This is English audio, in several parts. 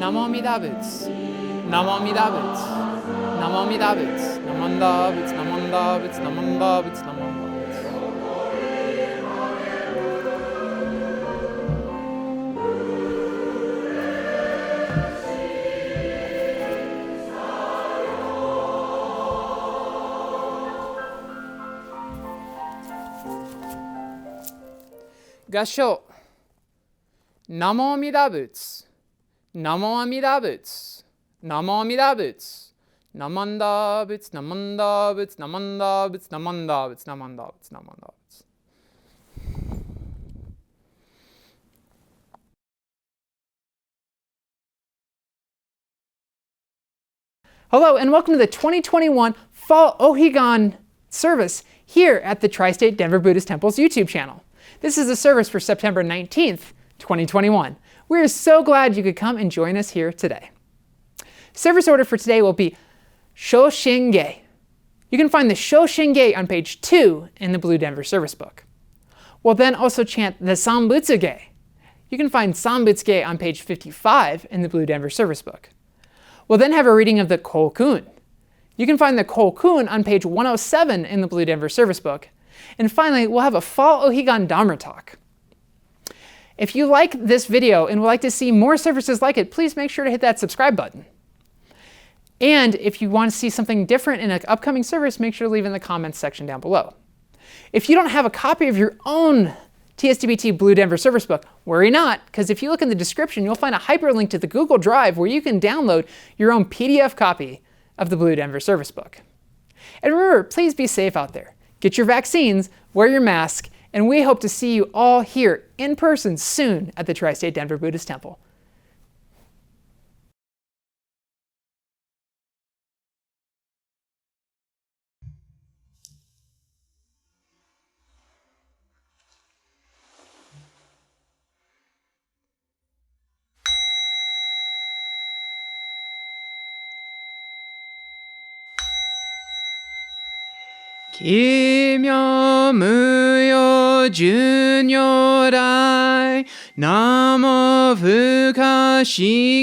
Namo Amida Buddha. Namo Amida Buddha. Namo Amida Buddha. Namanda Buddha. Namanda Buddha. Namanda Buddha. Namanda Buddha. Gasho. Namo Amida Buddha. Namo Amida Buddha. Namo Amida Buddha. Namanda Buddha. Namanda Buddha. Namanda Buddha. Namanda Buddha. Namanda Buddha. Namanda Buddha. Hello and welcome to the 2021 Fall O-Higan service here at the Tri-State Denver Buddhist Temple's YouTube channel. This is the service for September 19th, 2021. We are so glad you could come and join us here today. Service order for today will be Shoshinge. You can find the Shoshinge on page 2 in the Blue Denver Service Book. We'll then also chant the Sanbutsuge. You can find Sanbutsuge on page 55 in the Blue Denver Service Book. We'll then have a reading of the Koukun. You can find the Koukun on page 107 in the Blue Denver Service Book. And finally, we'll have a Fall O-Higan Dharma talk. If you like this video and would like to see more services like it, please make sure to hit that subscribe button. And if you want to see something different in an upcoming service, make sure to leave in the comments section down below. If you don't have a copy of your own TSDBT Blue Denver Service Book, worry not, because if you look in the description, you'll find a hyperlink to the Google Drive where you can download your own PDF copy of the Blue Denver Service Book. And remember, please be safe out there. Get your vaccines, wear your mask, and we hope to see you all here in person soon at the Tri-State Denver Buddhist Temple. Kimyo muyo junyo rai namo fukashi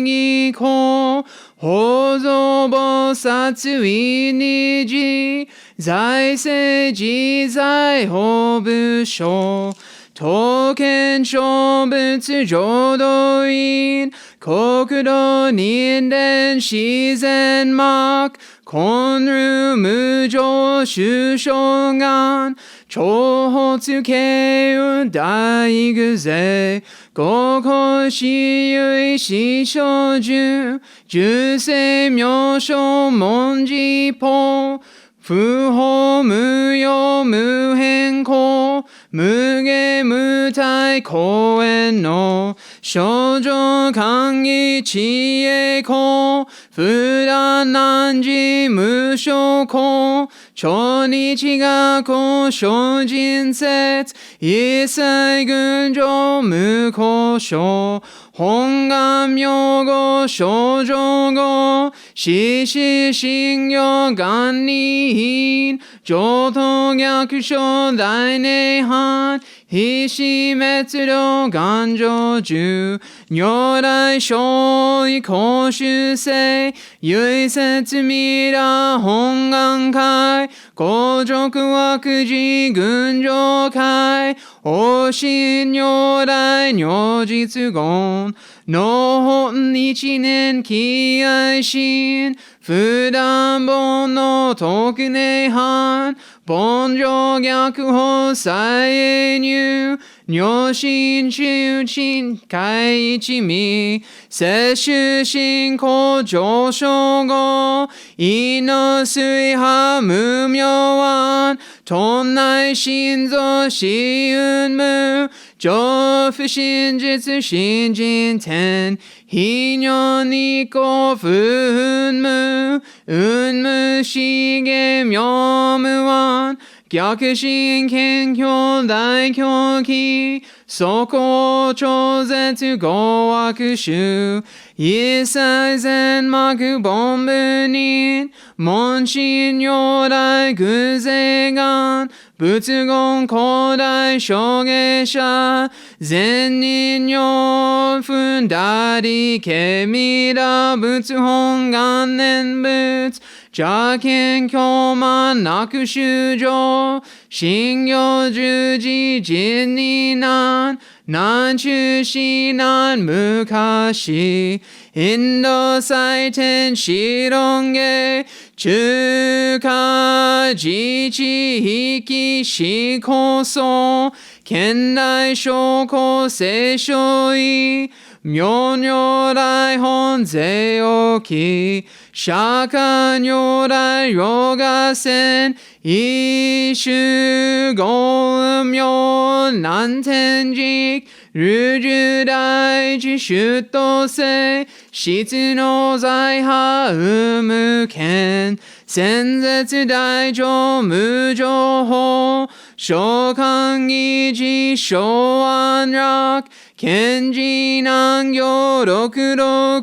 ko hozo bosatsu iniji zaisei jizai hobusho token shobutsu jodoin kokudo ninden shizen mak konru mujo shushogan chohotsu keu daiguze goko shiyui shishoju jusei myosho monji po fuho muyo muhenko muge mutai koen no shoujo kangi chie ko fudan nanji musho ko chonichi ga ko shojin setsu isai gunjo muko sho hongan myogo shoujo go shishi shingyo ganni hin joto gyakusho daine han hishi metsuro ganjo ju nyorai shoi koshu sei yui setsu mira hongan kai gojoku wakuji gunjo kai oshin nyorai nyojitsu gon no hon ichinen kiai shin fudan bon no tokune han bonjo gyaku ho sai nyu nyoshin shuchin kai ichimi seshu shinko josho go ino sui ha mumyoan tonnai shinzo shiun mu jofu shinjitsu shinjin ten hinyo niko funmu unmu shige myomuan gyakushin kenkyo daikyo ki そこ超絶語悪臭一切全幕本部人問診如来偶然願仏言古代証言者善人用踏んだりけみら仏本願念仏邪見狂慢なく修正信行十字人に難中止難昔インド祭典シロンゲ中華自治引きしこそ現代証拠聖書意妙如来本税置き釈迦如来ヨガ戦一種五妙南天竺如十大自主と性質の財派有無権先絶大乗無情報召喚議事小安楽賢治難行六六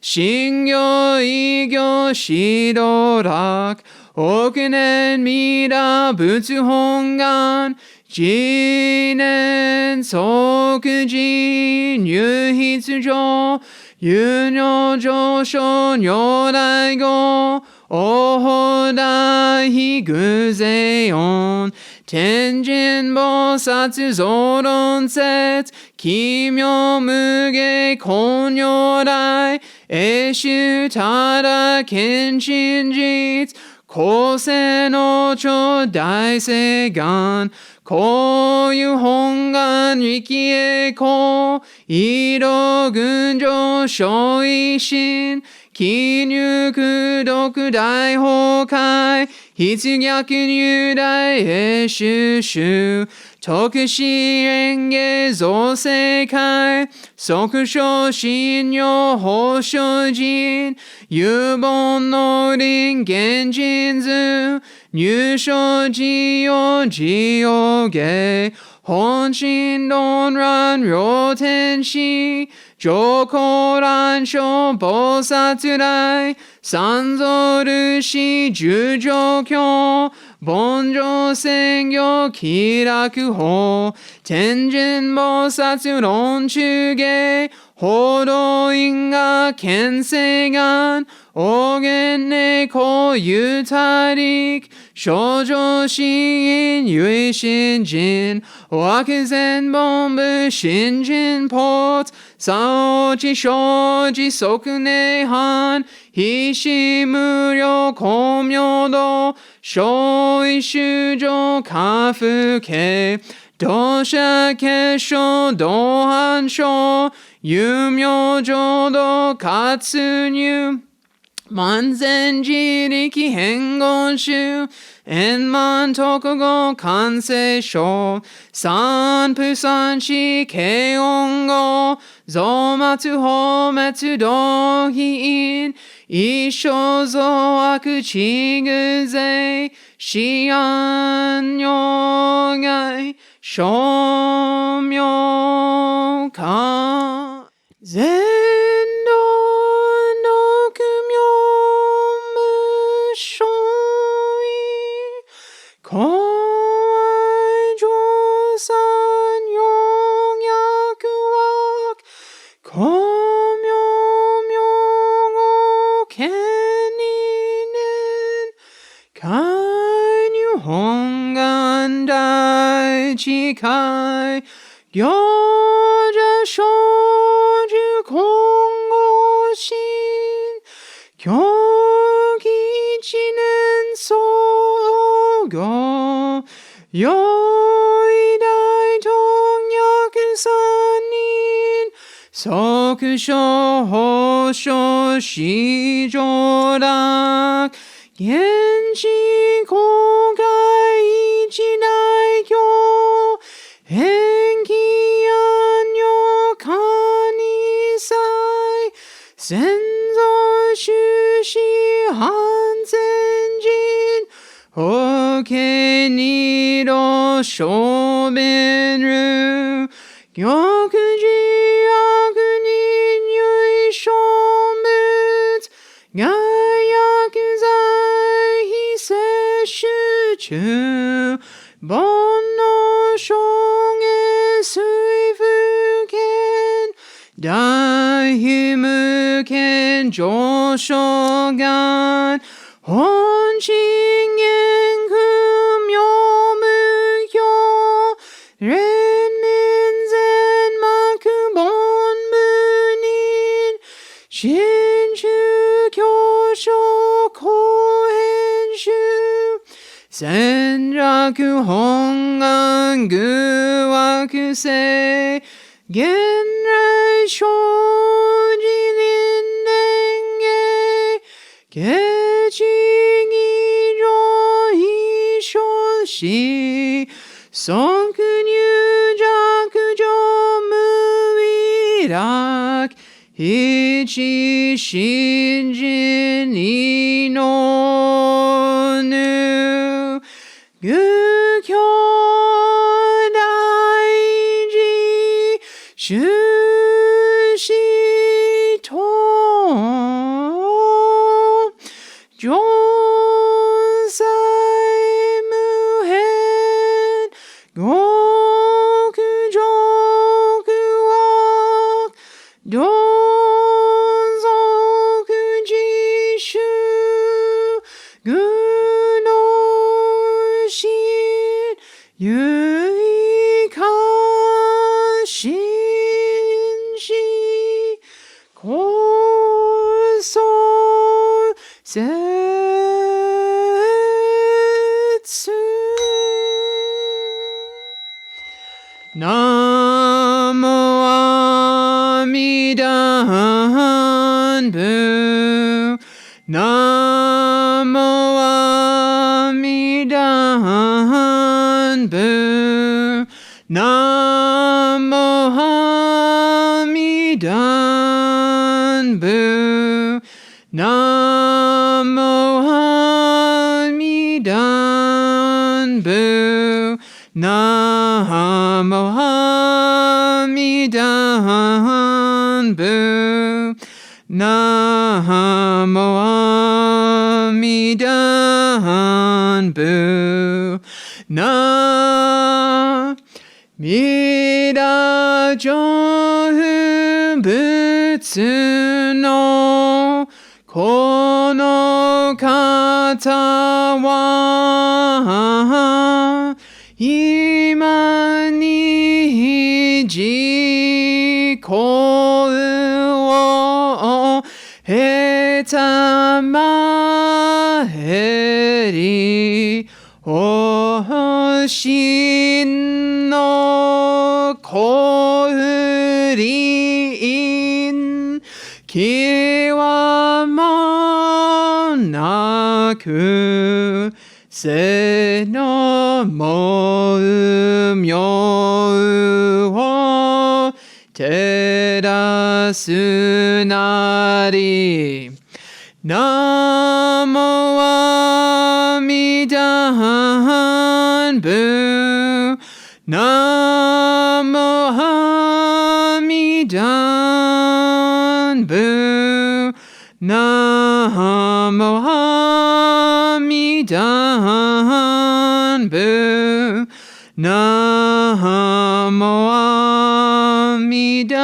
信行異行指導楽億年弥陀仏本願自念即時入筆上有如上昇如来語おほだひぐぜ音天神菩薩増論説奇妙無下根如来永周ただ見真実後世の超大誓願こういう本願力栄光色群上昇一心記入功徳大崩壊筆逆入大永修修特使演芸造世界即称信用法所人有本の林現人図入所自由自由芸本心論乱両天使上皇乱書菩薩来三蔵ルシ十条教凡上宣教気楽法天神菩薩論中芸報道因果見世願おげんねこゆたりく少女心因心人惑前本部新人ポツ三落生じ即涅槃必死無料光明道小異修上下不敬同社結晶同伴書有名浄土活入万全自力変言集円満特語完成書三不三子軽音語増末法滅道非因一生増悪地具税思安如外称名化全道六名無所意公愛上三四逆惑公明明語権二年開入本願大智慧行者少女今後心教義一年総合よい大東逆三人即所法所市上楽現地公開一大教延期安女可に祭先祖終始安全人法家二路小弁る玉寺悪人唯小物外薬剤非摂取中煩悩障害水不見大悲無見上昇願本心言不明無表真中教書公演集戦略本願具惑性現来生じ臨年芸下地義上非生死即入弱上無為楽一心人意のぬ愚教大事終始と常在無変極上苦は唯か心しこそ説南無阿弥陀仏南無阿弥陀仏南無阿弥陀仏南無阿弥陀仏南無阿弥陀仏南無阿弥陀仏なみだ上不仏のこの方は今に自己をへたまへりおしんのこうりんきわまなくせのもうみょうを照らすなり南無阿弥陀仏南無阿弥陀仏南無阿弥陀仏南無阿弥陀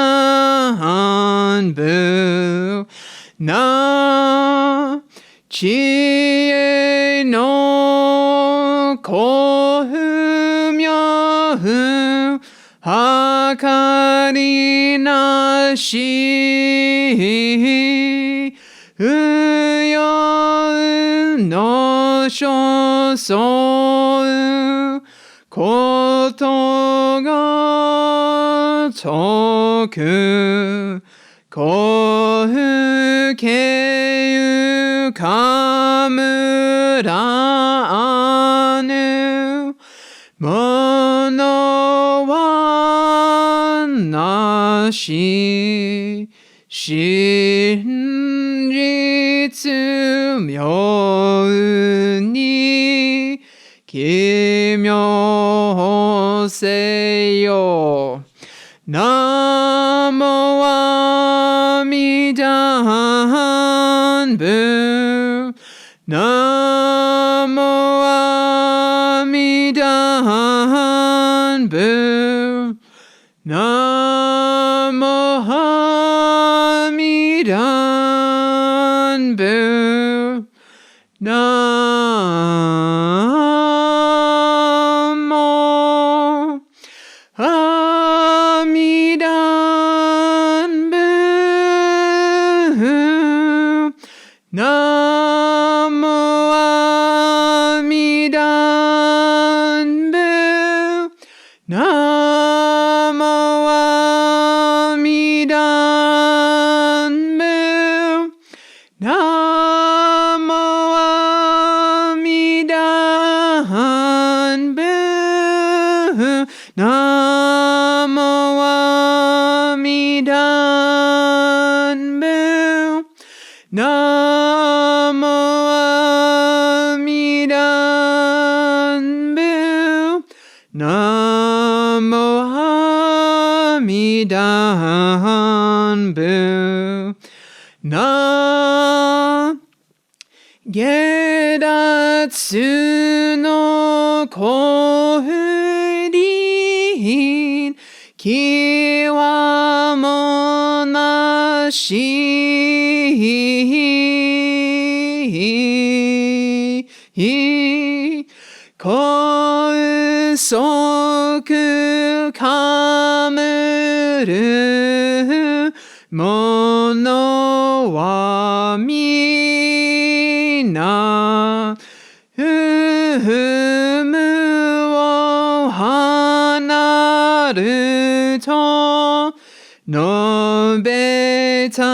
仏な知恵の幸福妙福はかりなし不要の所相ことが遠く幸福経由かむらぬものはなし真実妙に奇妙せよ Namo Amida Buddha. Namo Amida Buddha. Namo Amida Buddha. Namo Amida Buddha. Namo Amida Buddha. Namo Amida Buddha. Namo Amida Buddha. Namo Amida Buddha. Namo Amida Buddha. Namo Amida Buddha. Na Gedatsu no Kofurin Kiwamo nashi Kousoku kamuru Mono wa mina ufumu wo hanaru to nobeta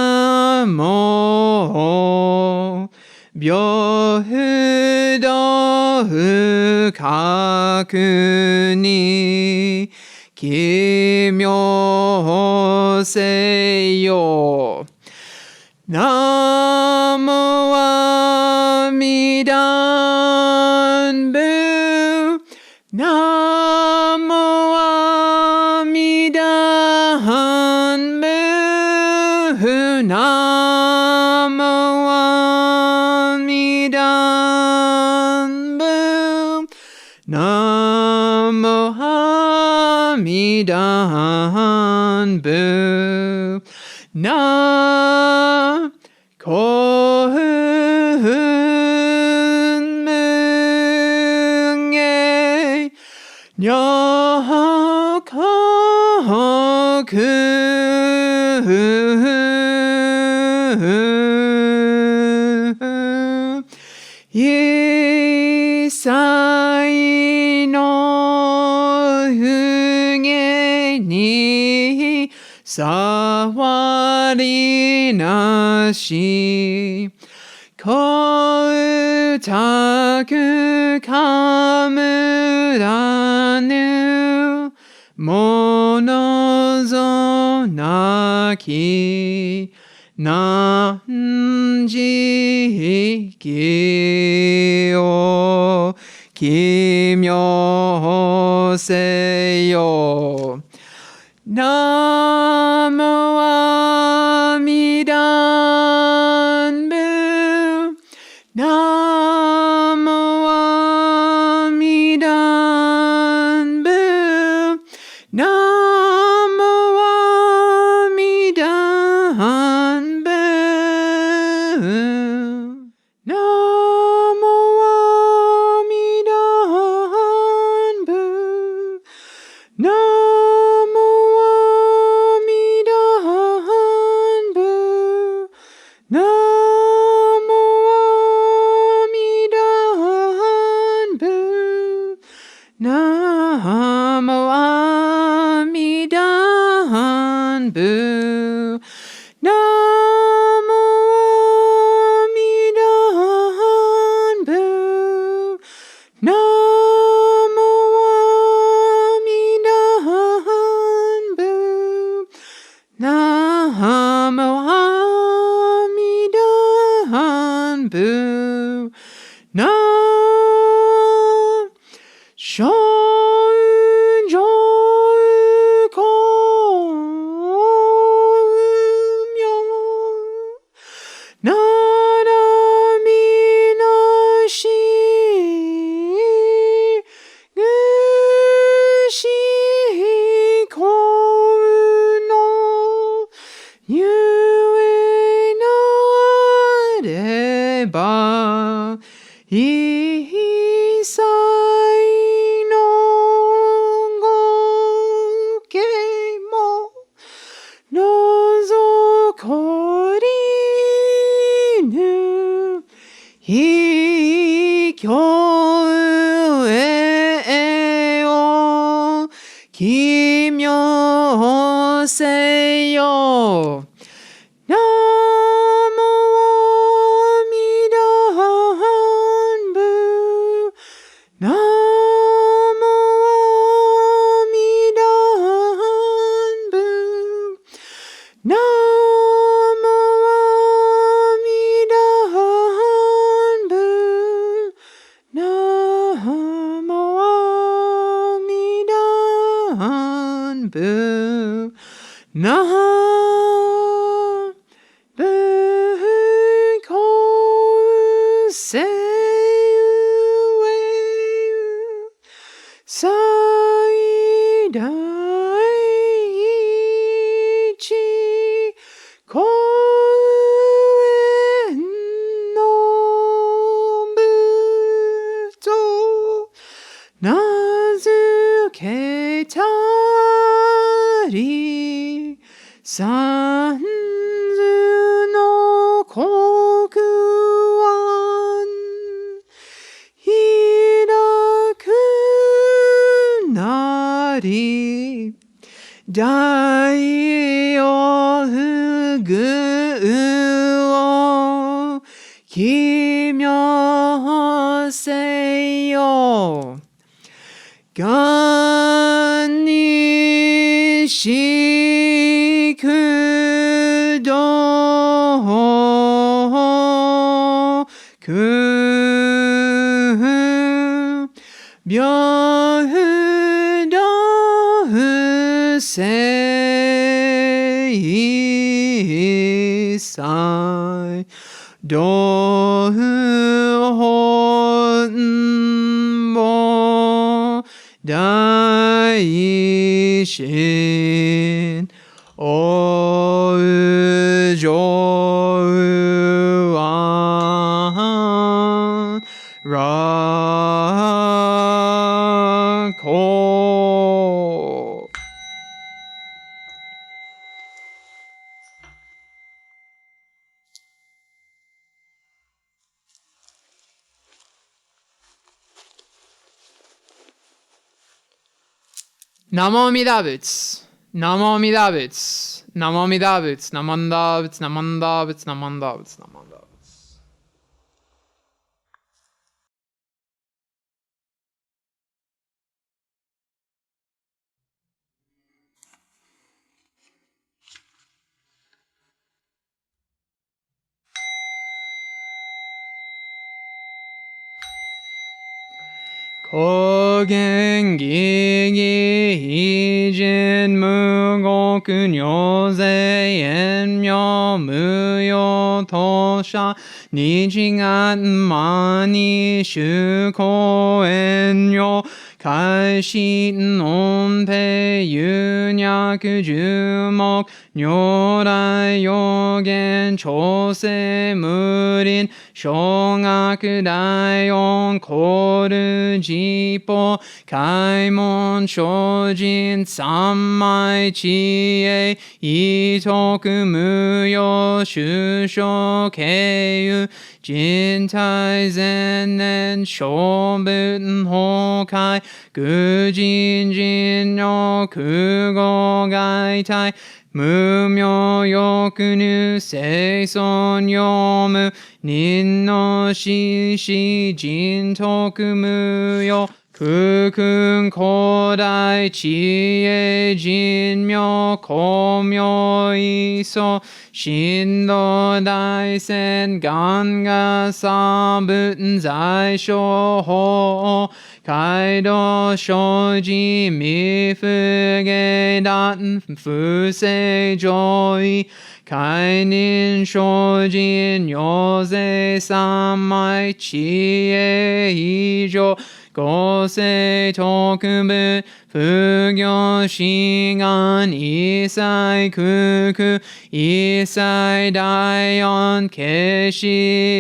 mo byofudo fukaku ni kimyo seyo. Namo Amida Buddha. Namo Amida Buddha. Namo Amida Buddha. Namo Amida Buddha. Na Koukun Munge Nyokoku Yisai no Fuge ni Sawari nashi Koutaku kamuranu Monozo naki Nanji o Kimyo seyo. Namo Amida Buddha. Namo Amida Buddha. Namo Amida Buddha. Namo Amida Buddha. Namo Amida Buddha. Namo Amida Buddha. Namo Amida Buddha. Namo Amida Buddha. Namo Amida Buddha. Namo Amida Buddha. Shoshinge 奇妙せよ。ナモアミダブ。ナモアミダブ。ナモアミダブ。ナモアミダブ。ナ最大一公園の仏を名付けたり、三途の国湾開くなり、大王具を奇妙せよ。がんにしくどく平等せいさいど本も大心おうじょうはらこ。ナモアミダ仏、ナモアミダ仏、ナモアミダ仏、ナモンダ仏、ナモンダ仏、ナモンダ仏、ナモンダ仏。高原義義非人無極如税縁妙無用当社日願魔に修行縁用開心音平有脈十目如来予言調整無輪小学大音コールジポ開門精進三昧知恵意徳無用修正経由人体前年小文崩壊愚人人の空語外体無明欲入生尊読む人の死死人徳無用空君古代知恵人妙光明意祖神道大仙願が差分在所法街道生じ未不下断不正上位開任精進行税三昧知恵以上五世特分不行志願一切空空一切大音慶子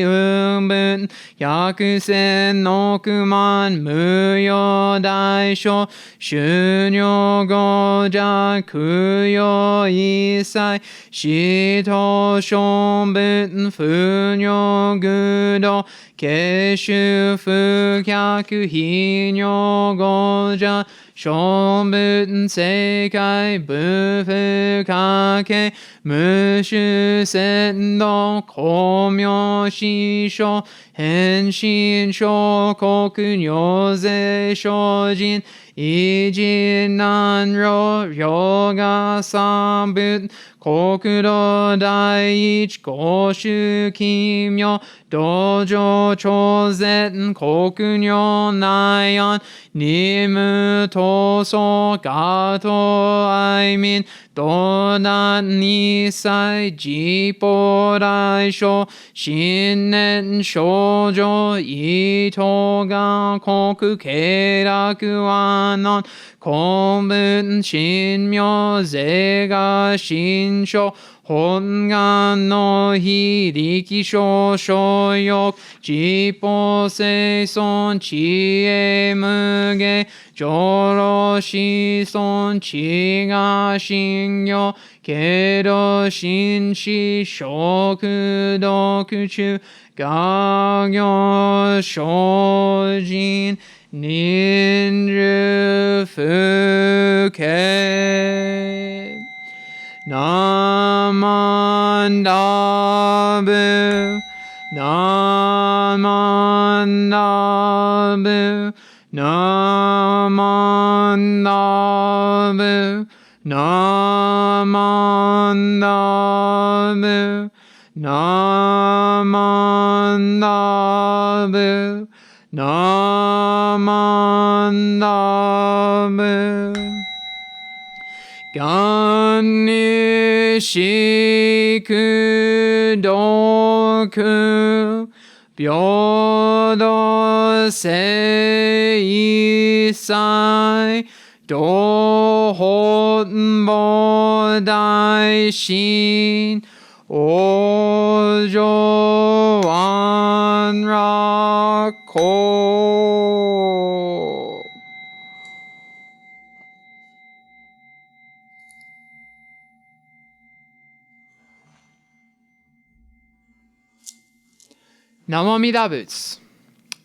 運分百千億万無用大小修行五者供養一切使徒小分不尿愚道慶修不客非金魚語者小仏世界部不可け無種鮮度光明師匠変身小国尿税精進異人難路両が三仏国土第一公衆奇妙道場超絶国尿内安任務闘争ガト愛民道南二歳自法大将新年少女伊藤が国慶楽和の公文神妙税が新書本願の非力少所欲自法生存知恵無下上路子孫知が信用けど心死食読中画行精進忍辱不敬ナマンダブナマンダブナマンダブナマンダブナマンダブナマンダブ願にしく読平等性一切道本母大心往生安楽公ナモミダ仏、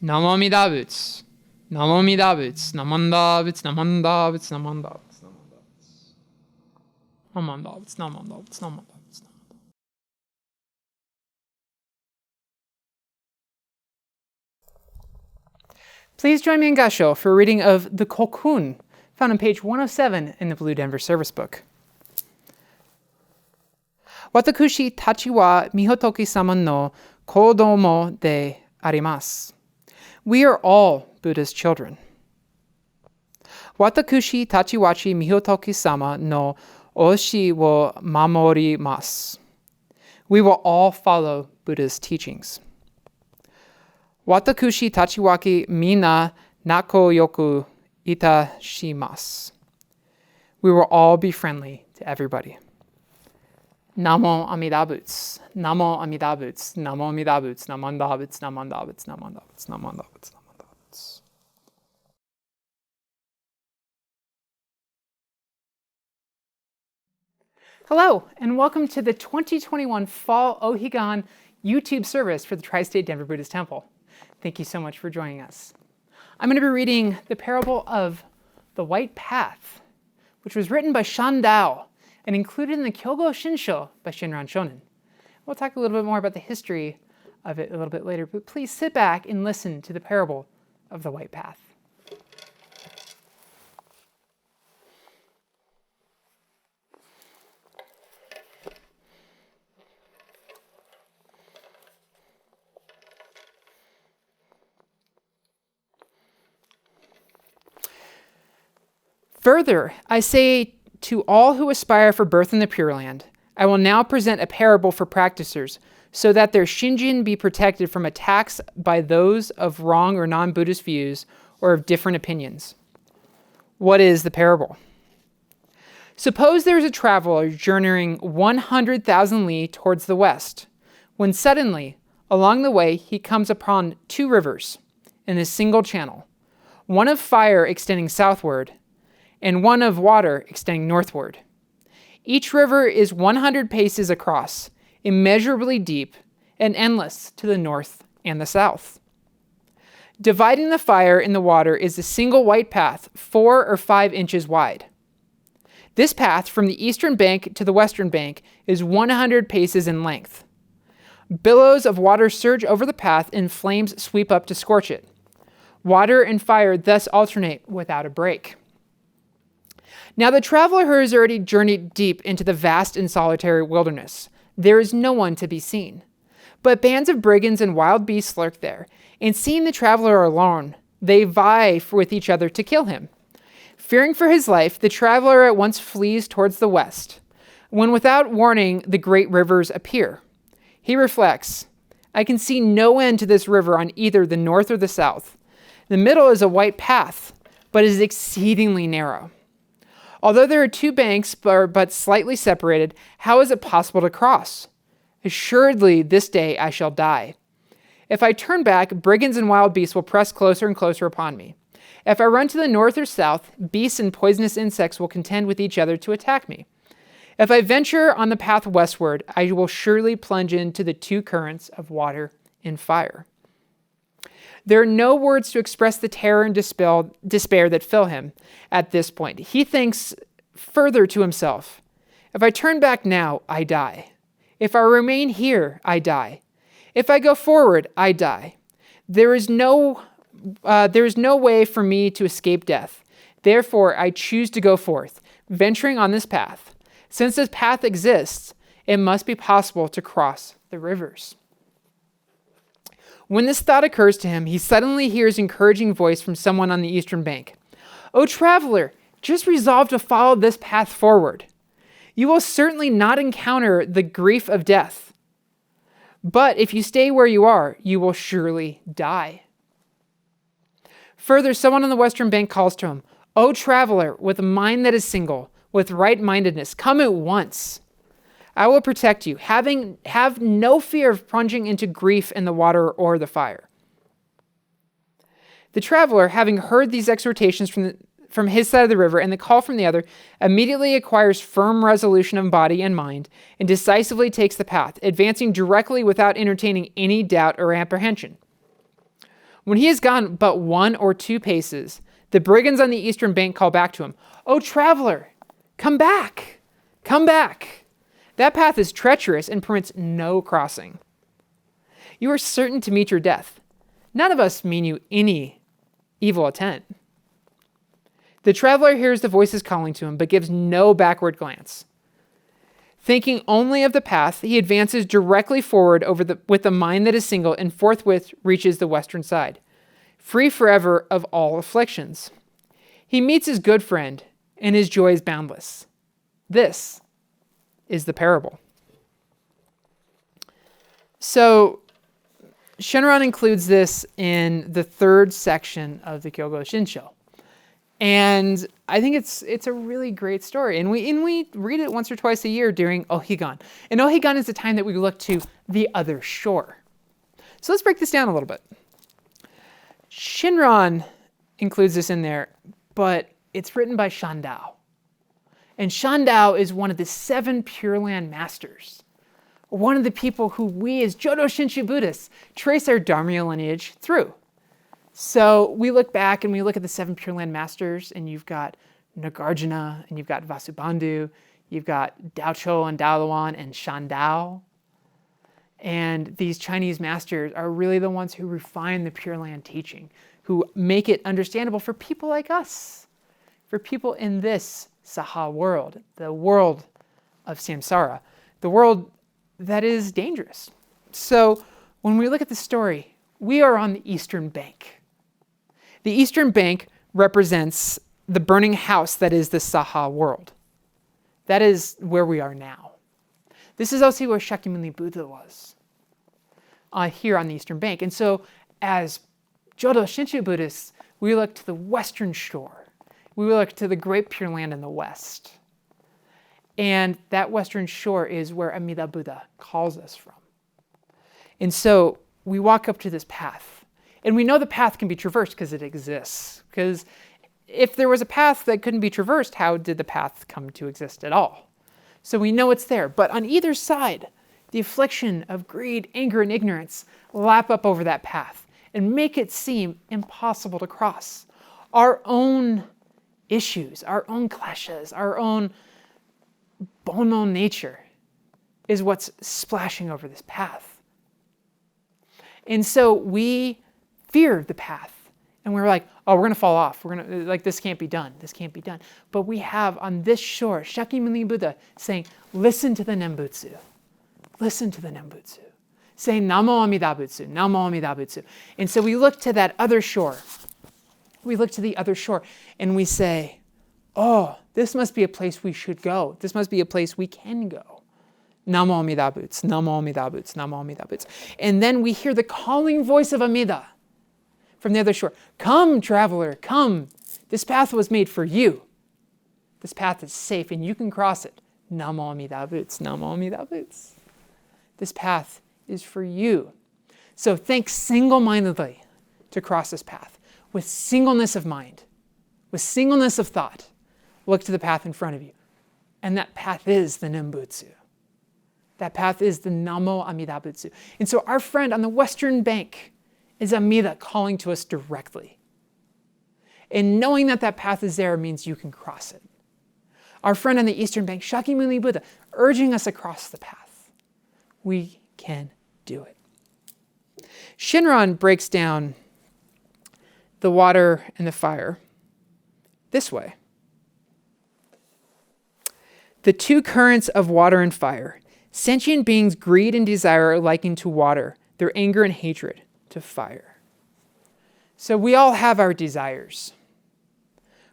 ナモミダ仏、ナモミダ仏、ナモンダ仏、ナモンダ仏、ナモンダ仏、ナモンダ仏、ナモンダ仏、ナモンダ仏、ナモンダ仏、ナモンダ仏。Please join me in Gasho for a reading of the Koukun, found on page 107 in the Blue Denver Service Book. Watakushi tachi wa Mihotoki-sama no kodomo de arimasu. We are all Buddha's children. Watakushi tachiwachi Mihotoki-sama no oshi wo mamorimasu. We will all follow Buddha's teachings. Watakushi tachiwaki mina nako yoku itashimasu. We will all be friendly to everybody. Namo Amida Buddha. Namo Amida Buddha. Namo Amida Buddha. Namo Amida Buddha. Namo Amida Buddha. Namo Amida Buddha. Namo Amida Buddha. Namo Amida Buddha. Hello, and welcome to the 2021 Fall O-Higan YouTube service for the Tri-State Denver Buddhist Temple. Thank you so much for joining us. I'm going to be reading the parable of the White Path, which was written by Shandao and included in the Kyogo Shinsho by Shinran Shonin. We'll talk a little bit more about the history of it a little bit later, but please sit back and listen to the parable of the White Path. Further, I say to all who aspire for birth in the Pure Land, I will now present a parable for practicers, so that their shinjin be protected from attacks by those of wrong or non-Buddhist views or of different opinions. What is the parable? Suppose there is a traveler journeying 100,000 li towards the west, when suddenly, along the way, he comes upon two rivers in a single channel, one of fire extending southward, and one of water extending northward. Each river is 100 paces across, immeasurably deep, and endless to the north and the south. Dividing the fire in the water is a single white path, 4 or 5 inches wide. This path from the eastern bank to the western bank is 100 paces in length. Billows of water surge over the path and flames sweep up to scorch it. Water and fire thus alternate without a break. Now the traveler has already journeyed deep into the vast and solitary wilderness. There is no one to be seen. But bands of brigands and wild beasts lurk there, and seeing the traveler alone, they vie with each other to kill him. Fearing for his life, the traveler at once flees towards the west, when without warning the great rivers appear. He reflects, I can see no end to this river on either the north or the south. The middle is a white path, but is exceedingly narrow. Although there are 2 banks but slightly separated, how is it possible to cross? Assuredly, this day I shall die. If I turn back, brigands and wild beasts will press closer and closer upon me. If I run to the north or south, beasts and poisonous insects will contend with each other to attack me. If I venture on the path westward, I will surely plunge into the 2 currents of water and fire. There are no words to express the terror and despair that fill him at this point. He thinks further to himself, if I turn back now, I die. If I remain here, I die. If I go forward, I die. There is no way for me to escape death. Therefore, I choose to go forth, venturing on this path. Since this path exists, it must be possible to cross the rivers. When this thought occurs to him, he suddenly hears an encouraging voice from someone on the eastern bank. O traveler, just resolve to follow this path forward. You will certainly not encounter the grief of death. But if you stay where you are, you will surely die. Further, someone on the western bank calls to him, O traveler, with a mind that is single, with right-mindedness, come at once. I will protect you. Have no fear of plunging into grief in the water or the fire. The traveler, having heard these exhortations from his side of the river and the call from the other, immediately acquires firm resolution of body and mind and decisively takes the path, advancing directly without entertaining any doubt or apprehension. When he has gone but 1 or 2 paces, the brigands on the eastern bank call back to him, O traveler, come back, come back. That path is treacherous and permits no crossing. You are certain to meet your death. None of us mean you any evil intent. The traveler hears the voices calling to him, but gives no backward glance. Thinking only of the path, he advances directly forward with the mind that is single and forthwith reaches the western side, free forever of all afflictions. He meets his good friend, and his joy is boundless. This is the parable. So, Shinran includes this in the 3rd section of the Kyogo Shinsho. And I think it's a really great story. And we read it once or twice a year during O-Higan. And O-Higan is the time that we look to the other shore. So let's break this down a little bit. Shinran includes this in there, but it's written by Shandao. And Shandao is one of the 7 Pure Land masters. One of the people who we as Jodo Shinshu Buddhists trace our Dharma lineage through. So we look back and we look at the 7 Pure Land masters, and you've got Nagarjuna, and you've got Vasubandhu, you've got Daocho and Daoluan and Shandao. And these Chinese masters are really the ones who refine the Pure Land teaching, who make it understandable for people like us, for people in this Saha world, the world of samsara, the world that is dangerous. So when we look at the story, we are on the eastern bank. The eastern bank represents the burning house that is the Saha world. That is where we are now. This is also where Shakyamuni Buddha was, here on the eastern bank. And so as Jodo Shinshu Buddhists, we look to the western shore. We look to the great Pure Land in the west. And that western shore is where Amida Buddha calls us from. And so we walk up to this path. And we know the path can be traversed because it exists. Because if there was a path that couldn't be traversed, how did the path come to exist at all? So we know it's there. But on either side, the affliction of greed, anger, and ignorance lap up over that path. and make it seem impossible to cross. Our own issues, our own clashes, our own bono nature is what's splashing over this path. And so we feared the path. And we were like, oh, we're going to fall off. We're going to, like, this can't be done. This can't be done. But we have on this shore, Shakyamuni Buddha saying, listen to the Nembutsu. Listen to the Nembutsu. Saying, Namo Amida Butsu, Namo Amida Butsu. And so we look to that other shore. We look to the other shore and we say, oh, this must be a place we should go. This must be a place we can go. Namo Amida Butsu, Namo Amida Butsu, Namo Amida Butsu. And then we hear the calling voice of Amida from the other shore. Come, traveler, come. This path was made for you. This path is safe and you can cross it. Namo Amida Butsu, Namo Amida Butsu. This path is for you. So think single-mindedly to cross this path with singleness of mind, with singleness of thought. Look to the path in front of you. And that path is the Nembutsu. That path is the Namo Amida Butsu. And so our friend on the western bank is Amida calling to us directly. And knowing that that path is there means you can cross it. Our friend on the eastern bank, Shakyamuni Buddha, urging us across the path. We can do it. Shinran breaks down the water and the fire this way. The two currents of water and fire. Sentient beings' greed and desire are likened to water, their anger and hatred to fire. So we all have our desires.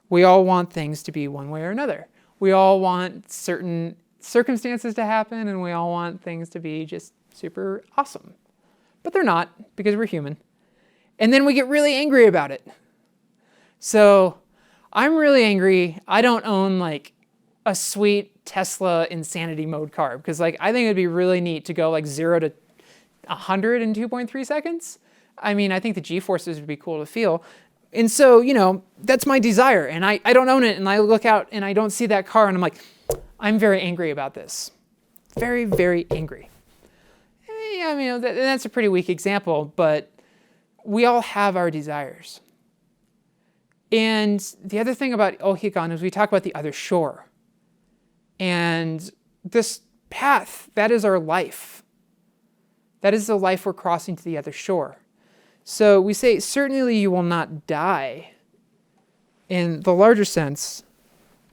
We all want things to be one way or another. We all want certain circumstances to happen, and we all want things to be just super awesome. But they're not, because we're human. And then we get really angry about it. So I'm really angry. I don't own like a sweet Tesla insanity mode car, because like I think it'd be really neat to go like 0 to 100 in 2.3 seconds. I mean, I think the G-forces would be cool to feel. And so, you know, that's my desire. And I don't own it. And I look out and I don't see that car. And I'm like, I'm very angry about this. Very, very angry. Yeah, I mean, that's a pretty weak example. But we all have our desires. And the other thing about O-Higan is we talk about the other shore. And this path, that is our life. That is the life we're crossing to the other shore. So we say, certainly you will not die in the larger sense,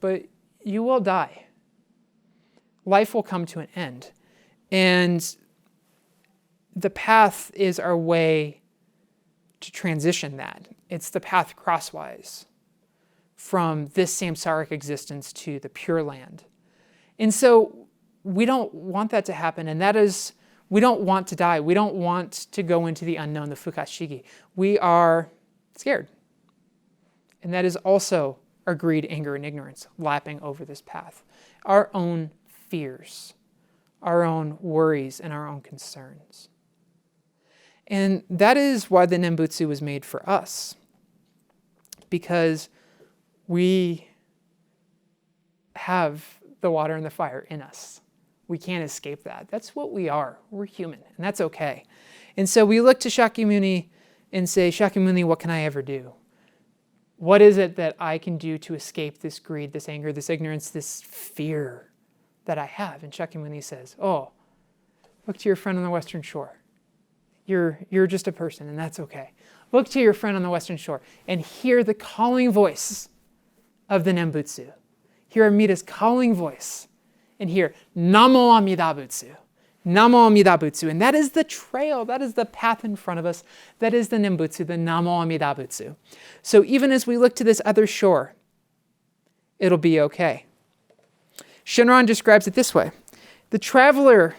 but you will die. Life will come to an end. And the path is our way to transition that. It's the path crosswise from this samsaric existence to the Pure Land. And so we don't want that to happen, and that is, we don't want to die. We don't want to go into the unknown, the fukashigi. We are scared. And that is also our greed, anger, and ignorance lapping over this path. Our own fears, our own worries, and our own concerns. And that is why the Nembutsu was made for us. Because we have the water and the fire in us. We can't escape that. That's what we are. We're human, and that's okay. And so we look to Shakyamuni and say, Shakyamuni, what can I ever do? What is it that I can do to escape this greed, this anger, this ignorance, this fear that I have? And Shakyamuni says, oh, look to your friend on the Western Shore. You're just a person, and that's okay. Look to your friend on the Western Shore and hear the calling voice of the Nembutsu. Hear Amida's calling voice. And hear, Namo Amida Butsu, Namo Amida Butsu. And that is the trail, that is the path in front of us. That is the Nembutsu, the Namo Amida Butsu. So even as we look to this other shore, it'll be okay. Shinran describes it this way. The traveler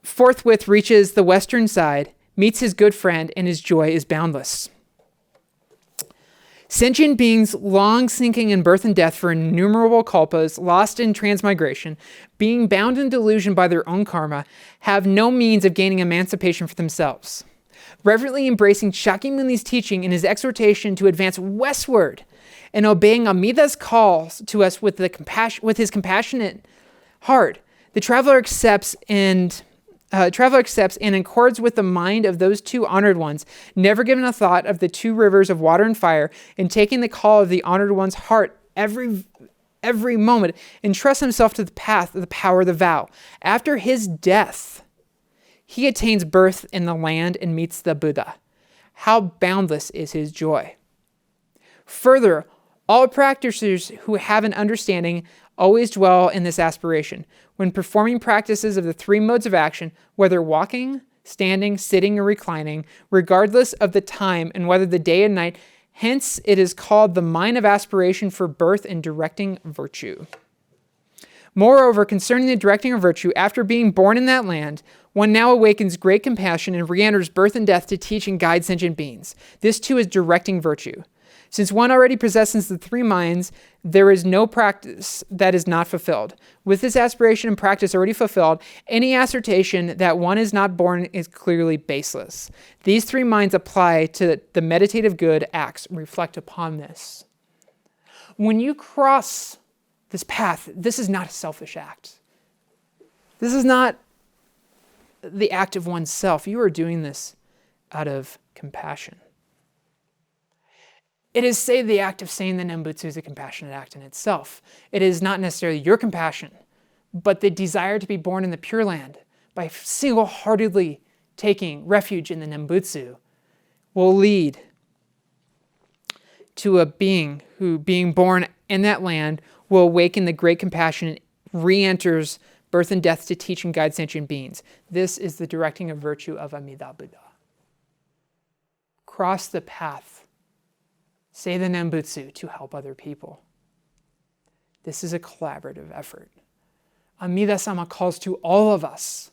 forthwith reaches the western side, meets his good friend, and his joy is boundless. Sentient beings long sinking in birth and death for innumerable kalpas, lost in transmigration, being bound in delusion by their own karma, have no means of gaining emancipation for themselves. Reverently embracing Shakyamuni's teaching and his exhortation to advance westward, and obeying Amida's calls to us with his compassionate heart, the traveler accepts and traveler accepts and accords with the mind of those two honored ones, never giving a thought of the two rivers of water and fire, and taking the call of the honored one's heart every moment, entrusts himself to the path of the power of the vow. After his death, he attains birth in the land and meets the Buddha. How boundless is his joy. Further, all practitioners who have an understanding always dwell in this aspiration. When performing practices of the three modes of action, whether walking, standing, sitting, or reclining, regardless of the time and whether the day and night, hence it is called the mind of aspiration for birth and directing virtue. Moreover, concerning the directing of virtue, after being born in that land, one now awakens great compassion and re-enters birth and death to teach and guide sentient beings. This too is directing virtue. Since one already possesses the three minds, there is no practice that is not fulfilled. With this aspiration and practice already fulfilled, any assertion that one is not born is clearly baseless. These three minds apply to the meditative good acts and reflect upon this. When you cross this path, this is not a selfish act. This is not the act of oneself. You are doing this out of compassion. It is, say, the act of saying the Nembutsu is a compassionate act in itself. It is not necessarily your compassion, but the desire to be born in the Pure Land by single-heartedly taking refuge in the Nembutsu will lead to a being who, being born in that land, will awaken the great compassion and re-enters birth and death to teach and guide sentient beings. This is the directing of virtue of Amida Buddha. Cross the path. Say the Nembutsu to help other people. This is a collaborative effort. Amida-sama calls to all of us,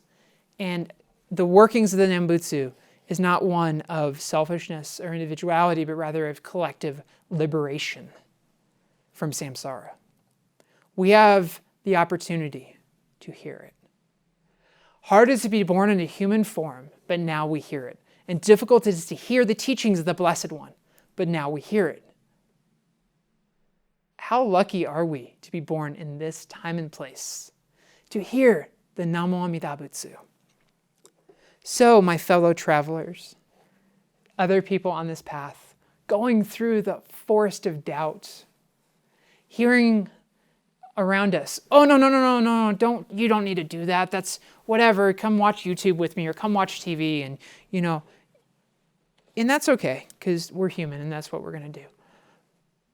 and the workings of the Nembutsu is not one of selfishness or individuality, but rather of collective liberation from samsara. We have the opportunity to hear it. Hard is to be born in a human form, but now we hear it. And difficult it is to hear the teachings of the Blessed One, but now we hear it. How lucky are we to be born in this time and place, to hear the Namo Amida Butsu. So, my fellow travelers, other people on this path, going through the forest of doubt, hearing around us, oh, no, you don't need to do that. That's whatever. Come watch YouTube with me or come watch TV and, and that's okay because we're human and that's what we're going to do.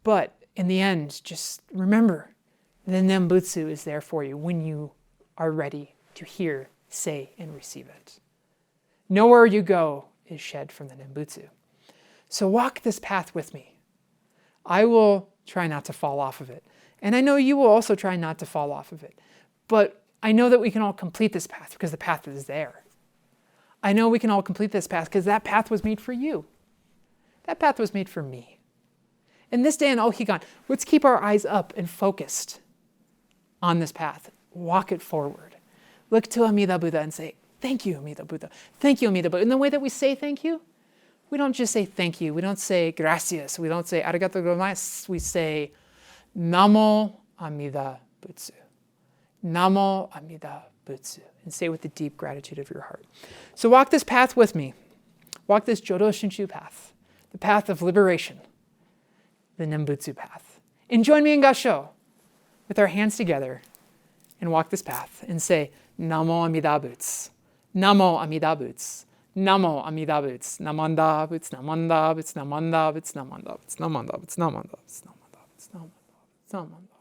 But in the end, just remember, the Nembutsu is there for you when you are ready to hear, say, and receive it. Nowhere you go is shed from the Nembutsu. So walk this path with me. I will try not to fall off of it. And I know you will also try not to fall off of it. But I know that we can all complete this path because the path is there. I know we can all complete this path because that path was made for you. That path was made for me. And this day in O-Higan, let's keep our eyes up and focused on this path. Walk it forward. Look to Amida Buddha and say, thank you, Amida Buddha. Thank you, Amida Buddha. In the way that we say thank you, we don't just say thank you. We don't say gracias. We don't say arigato gozaimasu. We say Namo Amida Butsu. Namo Amida Butsu. And say it with the deep gratitude of your heart. So walk this path with me. Walk this Jodo Shinshu path. The path of liberation. The Nembutsu path. And join me in Gasho with our hands together and walk this path and say Namo Amida Butsu. Namo Amida Butsu. Namo Amida Butsu. Namanda Butsu. Namanda Butsu. Namanda Butsu. Namanda Butsu. Namanda Butsu. Namanda Butsu. Namanda Butsu. Namanda Butsu. Namanda Butsu.